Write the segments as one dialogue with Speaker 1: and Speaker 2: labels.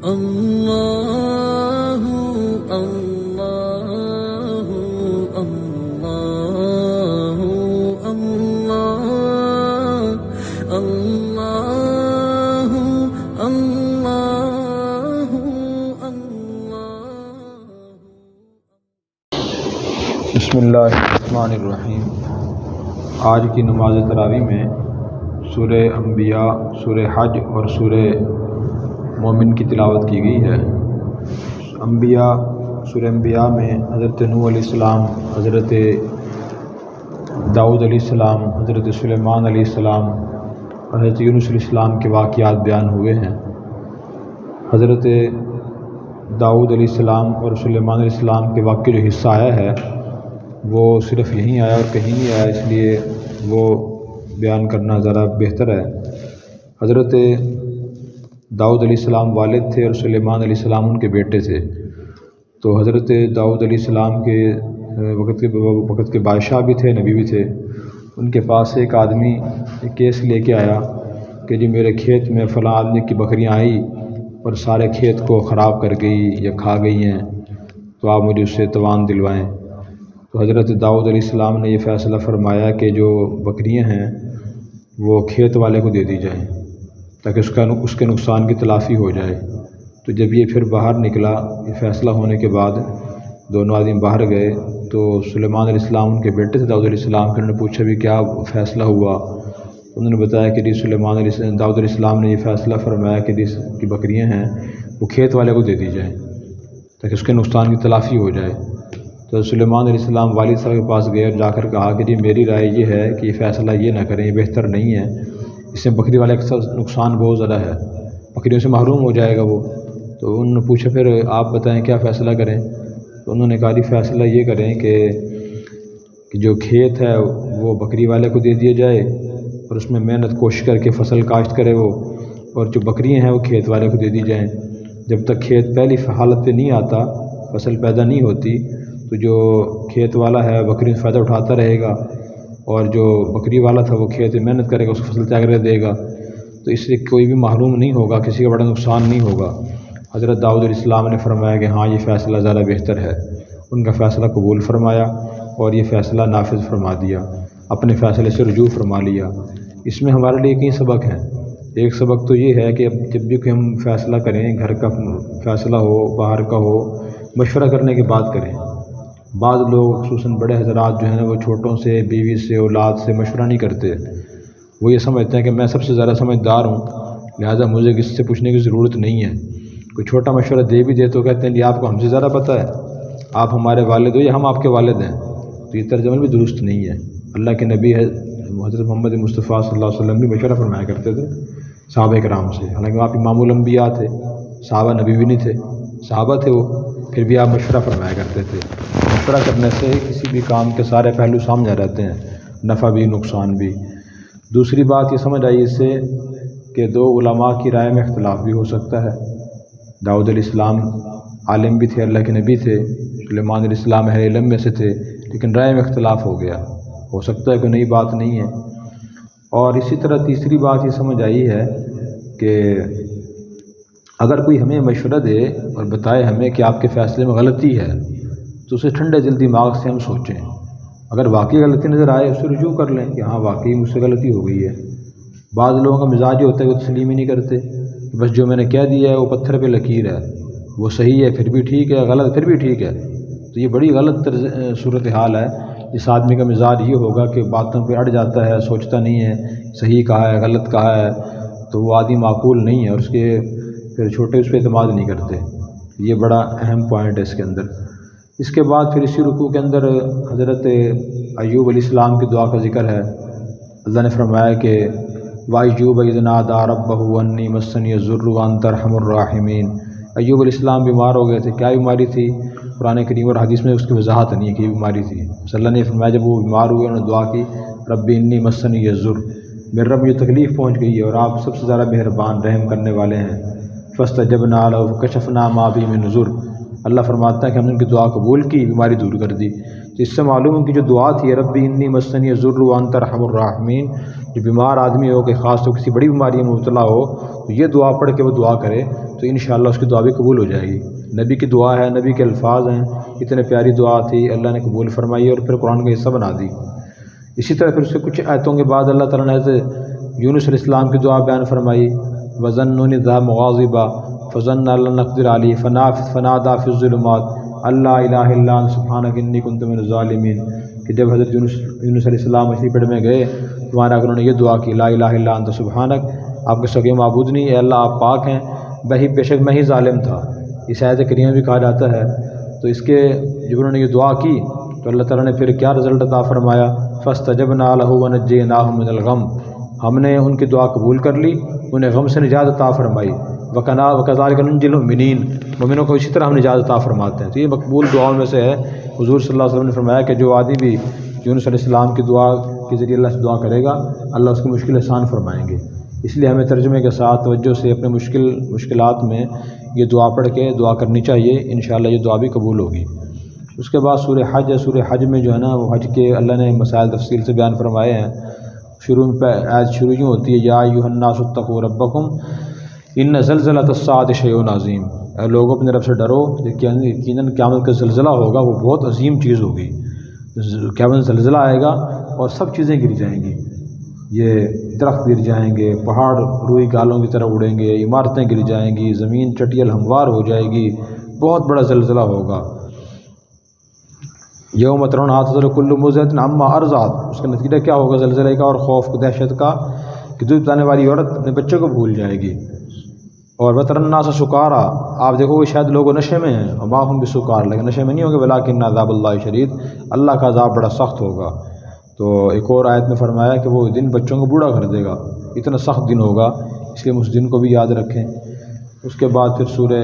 Speaker 1: اللہ اللہ اللہ اللہ اللہ اللہ
Speaker 2: بسم اللہ الرحمن الرحیم۔ آج کی نماز تراویح میں سورہ انبیاء، سورہ حج اور سورہ مومن کی تلاوت کی گئی ہے۔ سورہ انبیاء میں حضرت نوح علیہ السلام، حضرت داؤد علیہ السلام، حضرت سلیمان علیہ السلام اور حضرت یونس علیہ السلام کے واقعات بیان ہوئے ہیں۔ حضرت داؤد علیہ السلام اور سلیمان علیہ السلام کے واقعے جو حصہ آیا ہے وہ صرف یہیں آیا اور کہیں نہیں آیا، اس لیے وہ بیان کرنا ذرا بہتر ہے۔ حضرت داؤد علیہ السلام والد تھے اور سلیمان علیہ السلام ان کے بیٹے تھے۔ تو حضرت داؤد علیہ السلام کے وقت کے بادشاہ بھی تھے، نبی بھی تھے۔ ان کے پاس ایک آدمی ایک کیس لے کے آیا کہ جی میرے کھیت میں فلاں آدمی کی بکریاں آئی اور سارے کھیت کو خراب کر گئی یا کھا گئی ہیں، تو آپ مجھے اس سے تاوان دلوائیں۔ تو حضرت داؤد علیہ السلام نے یہ فیصلہ فرمایا کہ جو بکریاں ہیں وہ کھیت والے کو دے دی جائیں تاکہ اس کے نقصان کی تلافی ہو جائے۔ تو جب یہ پھر باہر نکلا، یہ فیصلہ ہونے کے بعد دونوں آدمی باہر گئے تو سلیمان علیہ السلام ان کے بیٹے تھے داؤد علیہ السلام کے، انہوں نے پوچھا بھی کیا فیصلہ ہوا؟ انہوں نے بتایا کہ داؤد علیہ السلام نے یہ فیصلہ فرمایا کہ کی بکریاں ہیں وہ کھیت والے کو دے دی جائیں تاکہ اس کے نقصان کی تلافی ہو جائے۔ تو سلیمان علیہ السلام والد صاحب کے پاس گئے اور جا کر کہا کہ جی میری رائے یہ ہے کہ یہ فیصلہ یہ نہ کریں، یہ بہتر نہیں ہے، اس سے بکری والے کا نقصان بہت زیادہ ہے، بکریوں سے محروم ہو جائے گا وہ۔ تو انہوں نے پوچھا پھر آپ بتائیں کیا فیصلہ کریں؟ تو انہوں نے کہا جی فیصلہ یہ کریں کہ جو کھیت ہے وہ بکری والے کو دے دیا جائے اور اس میں محنت کوشش کر کے فصل کاشت کرے وہ، اور جو بکریاں ہیں وہ کھیت والے کو دے دی جائیں۔ جب تک کھیت پہلی حالت پہ نہیں آتا، فصل پیدا نہیں ہوتی، تو جو کھیت والا ہے بکری سے فائدہ اٹھاتا رہے گا، اور جو بکری والا تھا وہ کھیت میں محنت کرے گا، اس کو فصل تیار کر دے گا، تو اس سے کوئی بھی محروم نہیں ہوگا، کسی کا بڑا نقصان نہیں ہوگا۔ حضرت داؤد علیہ السلام نے فرمایا کہ ہاں یہ فیصلہ زیادہ بہتر ہے۔ ان کا فیصلہ قبول فرمایا اور یہ فیصلہ نافذ فرما دیا، اپنے فیصلے سے رجوع فرما لیا۔ اس میں ہمارے لیے کئی سبق ہیں۔ ایک سبق تو یہ ہے کہ جب بھی کوئی ہم فیصلہ کریں، گھر کا فیصلہ ہو، باہر کا ہو، مشورہ کرنے کے بعد کریں۔ بعض لوگ خصوصاً بڑے حضرات جو ہیں وہ چھوٹوں سے، بیوی سے، اولاد سے مشورہ نہیں کرتے۔ وہ یہ سمجھتے ہیں کہ میں سب سے زیادہ سمجھدار ہوں، لہٰذا مجھے کسی سے پوچھنے کی ضرورت نہیں ہے۔ کوئی چھوٹا مشورہ دے بھی دے تو کہتے ہیں جی آپ کو ہم سے زیادہ پتہ ہے، آپ ہمارے والد ہو یا ہم آپ کے والد ہیں۔ تو یہ ترجمہ بھی درست نہیں ہے۔ اللہ کے نبی حضرت محمد مصطفیٰ صلی اللہ علیہ وسلم بھی مشورہ فرمایا کرتے تھے صحابہ کرام سے، حالانکہ آپ امام الانبیاء تھے، صحابہ نبی بھی نہیں تھے، صحابہ تھے وہ، پھر بھی آپ مشورہ فرمایا کرتے تھے۔ مشورہ کرنے سے کسی بھی کام کے سارے پہلو سامنے رہتے ہیں، نفع بھی نقصان بھی۔ دوسری بات یہ سمجھ آئی اس سے کہ دو علماء کی رائے میں اختلاف بھی ہو سکتا ہے۔ داؤد علیہ السلام عالم بھی تھے، اللہ کے نبی تھے، سلیمان علیہ السلام اہل علم میں سے تھے، لیکن رائے میں اختلاف ہو گیا، ہو سکتا ہے کوئی نئی بات نہیں ہے۔ اور اسی طرح تیسری بات یہ سمجھ آئی ہے کہ اگر کوئی ہمیں مشورہ دے اور بتائے ہمیں کہ آپ کے فیصلے میں غلطی ہے، تو اسے ٹھنڈے دل دماغ سے ہم سوچیں، اگر واقعی غلطی نظر آئے اس سے رجوع کر لیں کہ ہاں واقعی مجھ سے غلطی ہو گئی ہے۔ بعض لوگوں کا مزاج یہ ہوتا ہے کہ وہ تسلیم ہی نہیں کرتے، بس جو میں نے کہہ دیا ہے وہ پتھر پہ لکیر ہے، وہ صحیح ہے پھر بھی ٹھیک ہے، غلط پھر بھی ٹھیک ہے۔ تو یہ بڑی غلط صورتحال ہے۔ اس آدمی کا مزاج یہ ہوگا کہ باتوں پہ اڑ جاتا ہے، سوچتا نہیں ہے صحیح کہا ہے غلط کہا ہے، تو وہ آدمی معقول نہیں ہے، اور اس کے پھر چھوٹے اس پہ اعتماد نہیں کرتے۔ یہ بڑا اہم پوائنٹ ہے اس کے اندر۔ اس کے بعد پھر اسی رکوع کے اندر حضرت ایوب علیہ السلام کی دعا کا ذکر ہے۔ اللہ نے فرمایا کہ وَأَيُّوبَ إِذْ نَادَىٰ رَبَّهُ أَنِّي مَسَّنِيَ الضُّرُّ وَأَنتَ أَرْحَمُ الرَّاحِمِينَ۔ ایوب علیہ السلام بیمار ہو گئے تھے، کیا بیماری تھی؟ قرآن کریم اور حدیث میں اس کی وضاحت نہیں ہے کہ یہ بیماری تھی۔ اللہ نے فرمایا جب وہ بیمار ہوئے انہوں نے دعا کی رب انی مسنی الضر، میرے رب یہ تکلیف پہنچ گئی ہے اور آپ سب سے زیادہ مہربان رحم کرنے والے ہیں۔ فاستجبنا لہ فکشفنا ما بہ من ضر، اللہ فرماتا ہے کہ ہم نے ان کی دعا قبول کی، بیماری دور کر دی۔ تو اس سے معلوم ہے کہ جو دعا تھی رب انی مسنی الضر وانت ارحم الراحمین، جو بیمار آدمی ہو کہ خاص طور کسی بڑی بیماری میں مبتلا ہو تو یہ دعا پڑھ کے وہ دعا کرے تو انشاءاللہ اس کی دعا بھی قبول ہو جائے گی۔ نبی کی دعا ہے، نبی کے الفاظ ہیں، اتنے پیاری دعا تھی، اللہ نے قبول فرمائی اور پھر قرآن کا حصہ بنا دی۔ اسی طرح پھر اس سے کچھ آیتوں کے بعد اللہ تعالیٰ نے حضرت یونس علیہ السلام کی دعا بیان فرمائی، وَظَنُّونِ ذَا مُغَاضِبًا فَظَنَّ أَن لَّن نَّقْدِرَ عَلَيْهِ فَنَادَىٰ فِي الظُّلُمَاتِ أَن لَّا إِلَٰهَ إِلَّا أَنتَ سُبْحَانَكَ إِنِّي كُنتُ مِنَ الظَّالِمِينَ، کہ جب حضرت یونس علیہ السلام مچھلی پیٹ میں گئے تو وہاں انہوں نے یہ دعا کی، لا الہ الا انت سبحانک، آپ کے سگے معبود نہیں، اے اللہ آپ پاک ہیں، بے شک میں ہی ظالم تھا۔ اس آیت کریمہ بھی کہا جاتا ہے۔ تو اس کے جب انہوں نے یہ دعا کی تو اللہ تعالیٰ نے پھر کیا رزلٹ عطا فرمایا، فاستجبنا له ونجيناه من الغم، ہم نے ان کی دعا قبول کر لی، انہیں غم سے نجات عطا فرمائی، وكذلك ننجي المؤمنين، مومنوں کو اسی طرح ہم نجات عطا فرماتے ہیں۔ تو یہ مقبول دعاؤں میں سے ہے۔ حضور صلی اللہ علیہ وسلم نے فرمایا کہ جو آدمی بھی یونس علیہ السلام کی دعا کے ذریعے اللہ سے دعا کرے گا، اللہ اس کی مشکل آسان فرمائیں گے۔ اس لیے ہمیں ترجمے کے ساتھ توجہ سے اپنے مشکلات میں یہ دعا پڑھ کے دعا کرنی چاہیے، انشاءاللہ یہ دعا بھی قبول ہوگی۔ اس کے بعد سورہ حج ہے، سورہ حج میں جو ہے نا وہ حج کے اللہ نے مسائل تفصیل سے بیان فرمائے ہیں۔ شروع میں آیت شروع یوں ہوتی ہے، یا ایھا الناس اتقوا ربکم ان زلزلۃ الساعۃ شیء عظیم، اے لوگوں اپنے رب سے ڈرو، یقیناً قیامت کا زلزلہ ہوگا، وہ بہت عظیم چیز ہوگی۔ قیامت زلزلہ آئے گا اور سب چیزیں گر جائیں گی، یہ درخت گر جائیں گے، پہاڑ روئی گالوں کی طرح اڑیں گے، عمارتیں گر جائیں گی، زمین چٹیل ہموار ہو جائے گی، بہت بڑا زلزلہ ہوگا۔ یوم ترونھا تذہل کل مرضعۃ عما ارضعت، اس کا نتیجہ کیا ہوگا زلزلے کا اور خوف دہشت کا، کہ دودھ پلانے والی عورت اپنے بچوں کو بھول جائے گی۔ اور وتری الناس سکارا، آپ دیکھو گے شاید لوگ نشے میں ہیں، وما هم بسکار، لیکن نشے میں نہیں ہوں گے، ولکن عذاب اللہ شدید، اللہ کا عذاب بڑا سخت ہوگا۔ تو ایک اور آیت میں فرمایا کہ وہ دن بچوں کو بوڑھا کر دے گا، اتنا سخت دن ہوگا، اس لیے اس دن کو بھی یاد رکھیں۔ اس کے بعد پھر سورہ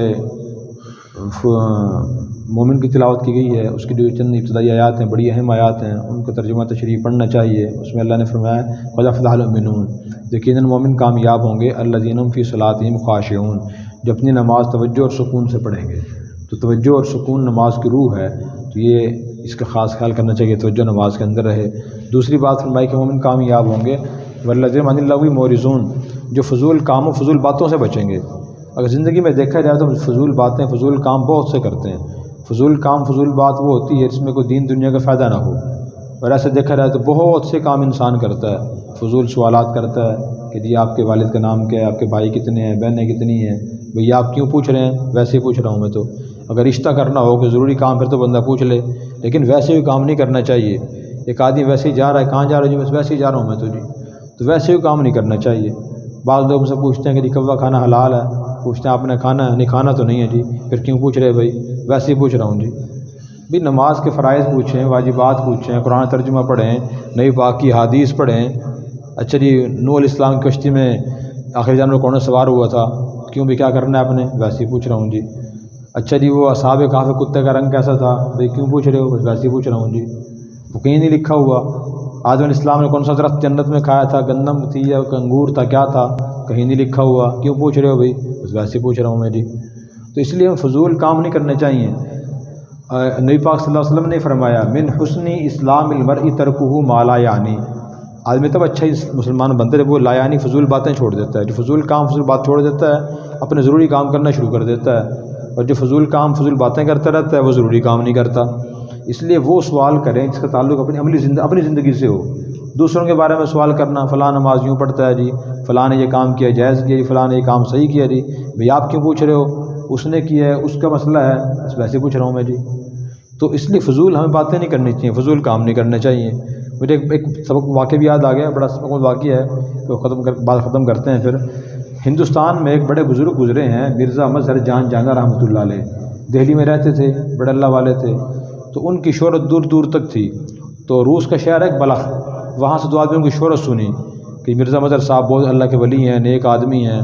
Speaker 2: مومن کی تلاوت کی گئی ہے، اس کی جو چند ابتدائی آیات ہیں بڑی اہم آیات ہیں، ان کا ترجمہ تشریح پڑھنا چاہیے۔ اس میں اللہ نے فرمایا قد افلح المؤمنون، یقیناً مومن کامیاب ہوں گے، الذین هم فی صلاتہم خاشعون، جو اپنی نماز توجہ اور سکون سے پڑھیں گے۔ تو توجہ اور سکون نماز کی روح ہے، تو یہ اس کا خاص خیال کرنا چاہیے، توجہ نماز کے اندر رہے۔ دوسری بات فرمائی کہ مومن کامیاب ہوں گے، والذین عن اللغو معرضون، جو فضول کاموں فضول باتوں سے بچیں گے۔ اگر زندگی میں دیکھا جائے تو فضول باتیں فضول کام بہت سے کرتے ہیں۔ فضول کام فضول بات وہ ہوتی ہے جس میں کوئی دین دنیا کا فائدہ نہ ہو، اور ایسے دیکھا جائے تو بہت سے کام انسان کرتا ہے، فضول سوالات کرتا ہے کہ جی آپ کے والد کا نام کیا ہے، آپ کے بھائی کتنے ہیں، بہنیں کتنی ہیں، بھئی آپ کیوں پوچھ رہے ہیں، ویسے ہی پوچھ رہا ہوں میں تو۔ اگر رشتہ کرنا ہو کہ ضروری کام پھر تو بندہ پوچھ لے، لیکن ویسے ہی کام نہیں کرنا چاہیے۔ ایک آدمی ویسے ہی جا رہا ہے، کہاں جا رہا ہے جی، بس ویسے ہی جا رہا ہوں میں تو جی، تو ویسے ہی کام نہیں کرنا چاہیے۔ بعض لوگ سے پوچھتے ہیں کہ جی کوا کھانا حلال ہے، پوچھتے ہیں آپ نے کھانا ہے، نہیں کھانا تو نہیں ہے جی، پھر کیوں پوچھ رہے بھائی، ویسے ہی پوچھ رہا ہوں جی۔ بھی نماز کے فرائض پوچھیں، واجبات پوچھیں، قرآن ترجمہ پڑھیں، نبی پاک کی حدیث پڑھیں۔ اچھا جی نوح علیہ السلام کی کشتی میں آخری جانور کون سوار ہوا تھا، کیوں بھی کیا کرنا ہے آپ نے، ویسے ہی پوچھ رہا ہوں جی۔ اچھا جی وہ اصحاب کہف کتے کا رنگ کیسا تھا، بھائی کیوں پوچھ رہے ہو، بس ویسے ہی پوچھ رہا ہوں جی، وہ کہیں نہیں لکھا ہوا۔ آدم علیہ السلام نے کون سا درخت جنت میں کھایا تھا، گندم تھی یا انگور تھا، کیا تھا، کہیں نہیں لکھا ہوا، کیوں پوچھ رہے ہو بھائی، بس ویسے ہی پوچھ رہا ہوں میں جی۔ تو اس لیے ہم فضول کام نہیں کرنے چاہیے۔ نبی پاک صلی اللہ علیہ وسلم نے فرمایا من حسن اسلام المرء ترکہ ما لا یعنی، آدمی تب اچھا مسلمان بنتا ہے جب وہ لا یعنی فضول باتیں چھوڑ دیتا ہے۔ جو فضول کام فضول بات چھوڑ دیتا ہے اپنے ضروری کام کرنا شروع کر دیتا ہے، اور جو فضول کام فضول باتیں کرتا رہتا ہے وہ ضروری کام نہیں کرتا۔ اس لیے وہ سوال کریں جس کا تعلق اپنی زندگی سے ہو۔ دوسروں کے بارے میں سوال کرنا، فلاں نماز یوں پڑھتا ہے جی، فلاں نے یہ کام کیا جائز کیا جی، فلاں نے یہ کام صحیح کیا جی، بھئی آپ کیوں پوچھ رہے ہو، اس نے کیا ہے اس کا مسئلہ ہے، بس ویسے پوچھ رہا ہوں میں جی۔ تو اس لیے فضول ہمیں باتیں نہیں کرنی چاہیے، فضول کام نہیں کرنے چاہیے۔ مجھے ایک سبق واقعہ بھی یاد آ گیا، بڑا سبق واقعہ ہے، تو بات ختم کرتے ہیں پھر۔ ہندوستان میں ایک بڑے بزرگ گزرے ہیں، مرزا مظہر جان جانا رحمۃ اللہ علیہ، دہلی میں رہتے تھے، بڑے اللہ والے تھے۔ تو ان کی شہرت دور دور تک تھی۔ تو روس کا شہر ہے ایک بلخ، وہاں سے دو آدمیوں کی شہرت سنی کہ مرزا مظہر صاحب بہت اللہ کے ولی ہیں، نیک آدمی ہیں،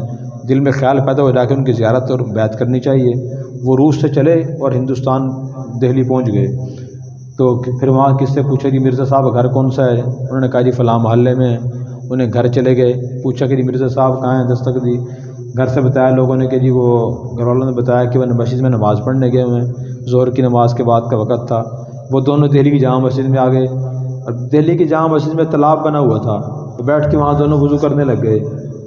Speaker 2: دل میں خیال پیدا ہو جا کے ان کی زیارت اور بیعت کرنی چاہیے۔ وہ روس سے چلے اور ہندوستان دہلی پہنچ گئے۔ تو پھر وہاں کس سے پوچھا کہ مرزا صاحب گھر کون سا ہے، انہوں نے کہا جی فلاں محلے میں ہے۔ انہیں گھر چلے گئے، پوچھا کہ جی مرزا صاحب کہاں ہیں، دستک دی، گھر سے بتایا لوگوں نے کہ جی وہ گھر والوں نے بتایا کہ وہ مسجد میں نماز پڑھنے گئے ہوئے ہیں، ظہر کی نماز کے بعد کا وقت تھا۔ وہ دونوں دہلی کی جامع مسجد میں آ گئے، اور دہلی کی جامع مسجد میں تالاب بنا ہوا تھا، تو بیٹھ کے وہاں دونوں وضو کرنے لگ گئے۔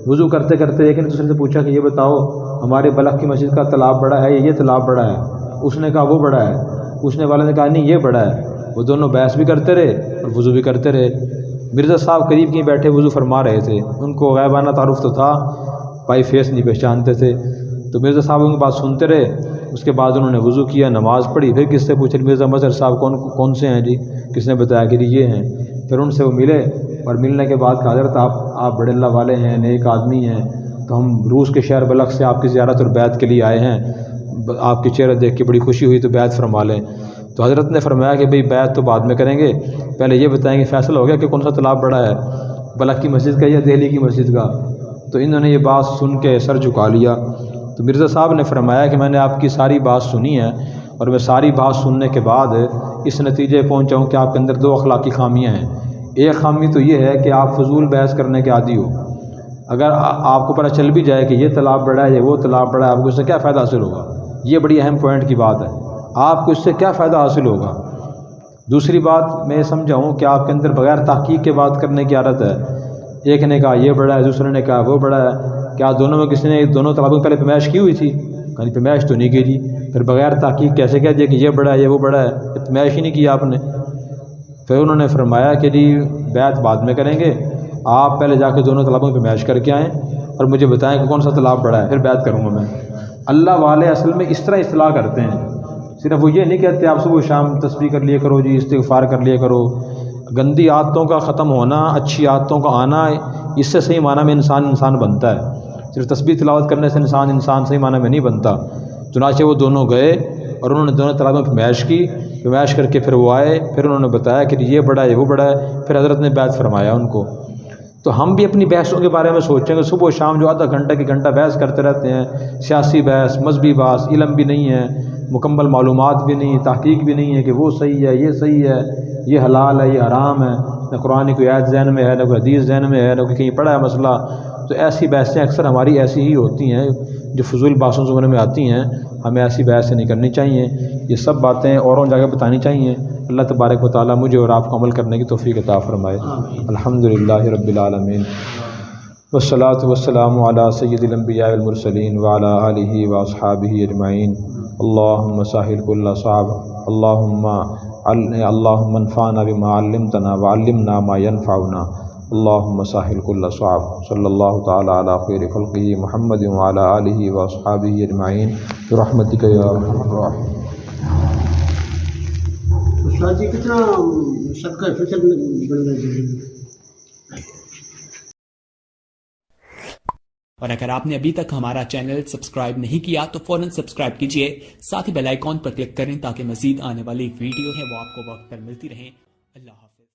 Speaker 2: وضو کرتے کرتے ایک نے دوسرے سے پوچھا کہ یہ بتاؤ ہمارے بلخ کی مسجد کا تالاب بڑا ہے یا یہ تالاب بڑا ہے؟ اس نے کہا وہ بڑا ہے، پوچھنے والے نے کہا نہیں یہ بڑا ہے۔ وہ دونوں بحث بھی کرتے رہے اور وضو بھی کرتے رہے۔ مرزا صاحب قریب کی بیٹھے وضو فرما رہے تھے، ان کو غائبانہ تعارف تو تھا، بھائی فیس نہیں پہچانتے تھے، تو مرزا صاحب ان کی بات سنتے رہے۔ اس کے بعد انہوں نے وضو کیا، نماز پڑھی، پھر کس سے پوچھے مرزا مظہر صاحب کون سے ہیں جی؟ کس نے بتایا کہ یہ ہیں؟ پھر ان سے وہ ملے اور ملنے کے بعد کہا حضرت آپ بڑے اللہ والے ہیں، نیک آدمی ہیں، تو ہم روس کے شہر بلخ سے آپ کی زیارت اور بیعت کے لیے آئے ہیں، آپ کے چہرے دیکھ کے بڑی خوشی ہوئی تو بیعت فرما لیں۔ تو حضرت نے فرمایا کہ بھئی بیعت تو بعد میں کریں گے، پہلے یہ بتائیں کہ فیصلہ ہو گیا کہ کون سا تالاب بڑا ہے، بلخ کی مسجد کا یا دہلی کی مسجد کا؟ تو انہوں نے یہ بات سن کے سر جھکا لیا۔ تو مرزا صاحب نے فرمایا کہ میں نے آپ کی ساری بات سنی ہے، اور میں ساری بات سننے کے بعد اس نتیجے پہنچا ہوں کہ آپ کے اندر دو اخلاقی خامیاں ہیں۔ ایک خامی تو یہ ہے کہ آپ فضول بحث کرنے کے عادی ہو۔ اگر آپ کو پتہ چل بھی جائے کہ یہ تالاب بڑا ہے یا وہ تالاب بڑا ہے، آپ کو اس سے کیا فائدہ حاصل ہوگا؟ یہ بڑی اہم پوائنٹ کی بات ہے، آپ کو اس سے کیا فائدہ حاصل ہوگا؟ دوسری بات میں یہ سمجھا ہوں کہ آپ کے اندر بغیر تحقیق کے بات کرنے کی عادت ہے۔ ایک نے کہا یہ بڑا ہے، دوسرے نے کہا وہ بڑا ہے، کیا دونوں میں کسی نے دونوں تالابوں میں پہلے پیمائش کی ہوئی تھی؟ کہیں پیمائش تو نہیں کی جی، پھر بغیر تحقیق کیسے کہہ دیا کہ یہ بڑا ہے یہ وہ بڑا ہے؟ پیمائش ہی نہیں کی آپ نے۔ پھر انہوں نے فرمایا کہ جی بیعت بعد میں کریں گے، آپ پہلے جا کے دونوں تالابوں میں پیمائش کر کے آئیں اور مجھے بتائیں کہ کون سا تالاب بڑا ہے، پھر بیعت کروں گا میں۔ اللہ والے اصل میں اس طرح اصلاح کرتے ہیں، صرف وہ یہ نہیں کہتے آپ صبح و شام تسبیح کر لیا کرو جی، استغفار کر لیا کرو۔ گندی عادتوں کا ختم ہونا، اچھی عادتوں کا آنا، اس سے صحیح معنی میں انسان بنتا ہے۔ صرف تسبیح تلاوت کرنے سے انسان صحیح معنی میں نہیں بنتا۔ چنانچہ وہ دونوں گئے اور انہوں نے دونوں تالابوں میں پیمائش کی، پیمائش کر کے پھر وہ آئے، پھر انہوں نے بتایا کہ یہ بڑا ہے یہ وہ بڑا ہے، پھر حضرت نے بیعت فرمایا ان کو۔ تو ہم بھی اپنی بحثوں کے بارے میں سوچیں گے، صبح و شام جو آدھا گھنٹہ کی گھنٹہ بحث کرتے رہتے ہیں، سیاسی بحث، مذہبی بحث، علم بھی نہیں ہے، مکمل معلومات بھی نہیں، تحقیق بھی نہیں ہے کہ وہ صحیح ہے یہ صحیح ہے، یہ حلال ہے یہ حرام ہے، نہ قرآن کی کوئی آیت ذہن میں ہے، نہ کوئی حدیث ذہن میں ہے، نہ کوئی کہیں پڑھا ہے مسئلہ۔ تو ایسی بحثیں اکثر ہماری ایسی ہی ہوتی ہیں جو فضول باتوں زمانے میں آتی ہیں، ہمیں ایسی بحثیں نہیں کرنی چاہیے، یہ سب باتیں اوروں جگہ بتانی چاہیے۔ اللہ تبارک و تعالیٰ مجھے اور آپ کو عمل کرنے کی توفیق عطا فرمائے۔ الحمدللہ رب العالمین، والصلاة والسلام علی سید الانبیاء والمرسلین وعلی آلہ واصحابہ اجمعین۔ اللہم سہل کل صعب، اللہم انفعنا بما علمتنا وعلمنا ما ينفعنا، اللہم سہل کل صعب۔ صلی اللہ تعالی علی خیر خلقہ محمد وعلی آلہ واصحابہ اجمعین برحمتک یا ارحم الراحمین۔
Speaker 3: استاد جی کتنا صدقہ فطر بننا چاہیے؟
Speaker 4: اور اگر آپ نے ابھی تک ہمارا چینل سبسکرائب نہیں کیا تو فوراً سبسکرائب کیجئے، ساتھ ہی بیل آئیکن پر کلک کریں تاکہ مزید آنے والی ویڈیو ہے وہ آپ کو وقت پر ملتی رہیں۔ اللہ حافظ۔